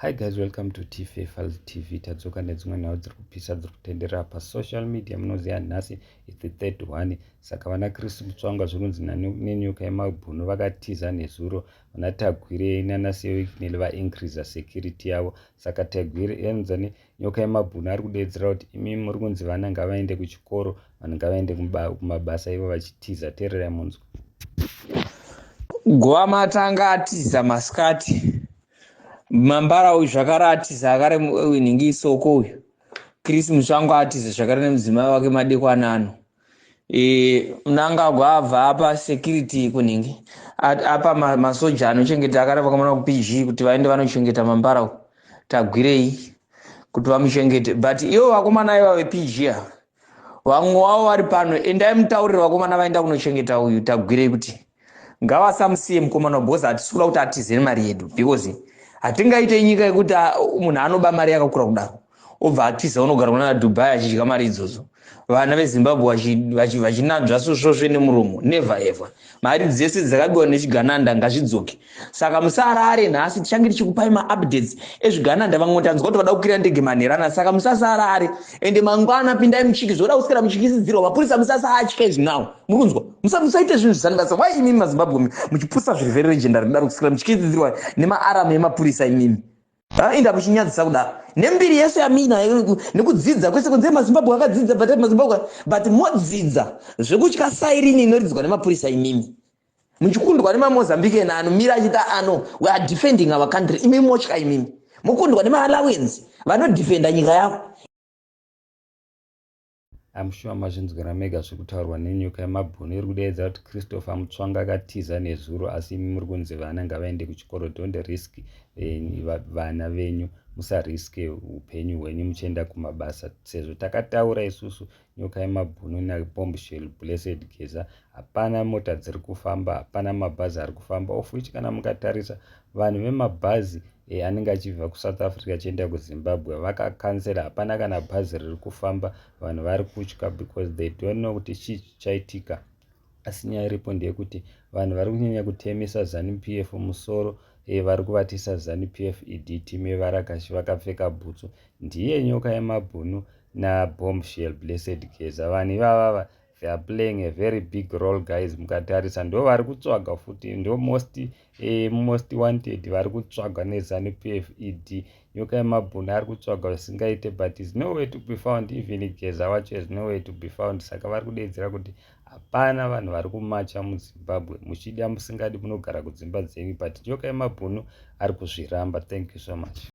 Hi guys, welcome to TFL TV. Tadzoka nedzimwe nhau dziri kupisa dziri kutenderera pasocial media. Munoziva nhasi it's the third one. Saka vana Chris Mutsvangwa zvirunzi nenyoka yemabhunu vakatiza nezuro vana Tagwire nanaSewiknel vaincreasa security yavo. Saka Tagwire enzani nyoka yemabhunu ari kudedzera kuti imimi muri kunzi vana ngavaende kuchikoro, vanhu ngavaende kumabasa ivo vachitiza. Teererai munzwa. Gwamata anga atiza masikati mambara uyu zvakare atiza akare winhingi isoko uyu Chris Mutsvangwa atiza zvakare nemudzimai wake madekwana ano. Mnangagwa abva apa security kunhingi apa masoja anochengeta akare vakamona kuPG kuti vaende vanochengeta mambara uyu Tagwirei kuti vamuchengete, but ivo vakomana iva vePG ava vamwe wavo vari pano, endai mutaurire vakomana vaenda kunochengeta uyu Tagwirei kuti ngavasamusiye mukomana wabhozi atisula kuti atizeni mari yedu, because hatingaite nyika yekuti munhu anoba mari yakakura kudaro obva atiza unogara kuna Dubai achidya mari idzodzo. Vana veZimbabwe vachinanzva svosve nemuromo, never ever. Mari dzese dzakabiwa nechigananda ngazvidzoke. Saka musarare nhasi tichange tichikupai maupdates ezvigananda. Vamwe tanzwa kuti vada kukwira ndege manherana, saka musasarare. Ende mangwana pindai muchiki zvoda kuswera muchikisidzirwa mapurisa musasatya izvi nawo. Muri kunzwa? Musaite zvinhu zvisandibasa. Why imimi maZimbabwe muchipusa zvirwere legendary kudaro kuswera muchikisidzirwa nemaarama emapurisa imimi? Inda muchinyadzisa kudaro. Nembiri yese yamina nekudzidza kwese kunze maZimbabwe akadzidza but modzidza zvekutya sairini inoridzwa nemapurisa imimi. Muchikundwa nemaMozambique anomira achita we are defending our country, imimi motya imimi. Mukundwa nemaAlawians vanodefenda nyika yavo. I'm sure mazvinzwira mega zvekutaurwa nenyoka yemabhunu iri kudeedza kuti Christopher Mutsvangwa akatiza nezuro, asi imi muri kunzi vana ngavaende kuchikoro. Don't risk vana venyu, musariske upenyu hwenyu muchienda kumabasa, sezvo takataura isusu nyoka yemabhunu naBombshell Blessed Geza. Hapana mota dziri kufamba, hapana mabhazi ari kufamba. Of which kana mukatarisa vanhu vemabhazi anenge achibva kuSouth Africa achienda kuZimbabwe vakakansera, hapana kana bhazi riri kufamba. Vanhu vari kutya because they don't know kuti chii chichaitika. Asi nyaya iripo ndeyekuti vanhu vari kunyanya kutemesa ZANU-PF musoro, vari kuvatisa ZANU-PF idhitime varakashi vakapfeka bhutsu. Ndiye nyoka yemabhunu naBombshell Blessed Geza. Vanhu ivava they are playing a very big role guys. Mukatarisa ndo vari kutsvaga futi, ndo most wanted vari kutsvagwa neZANU-PF id. Nyoka yemabhunu ari kutsvagwa zvisingaite, but is nowhere to be found. Even Geza wacho is nowhere to be found. Saka vari kudedzera kuti hapana vanhu vari kumacha muZimbabwe. Muchida musingadi munogara kudzimba dzenyu, but nyoka yemabhunu ari kuzviramba. Thank you so much.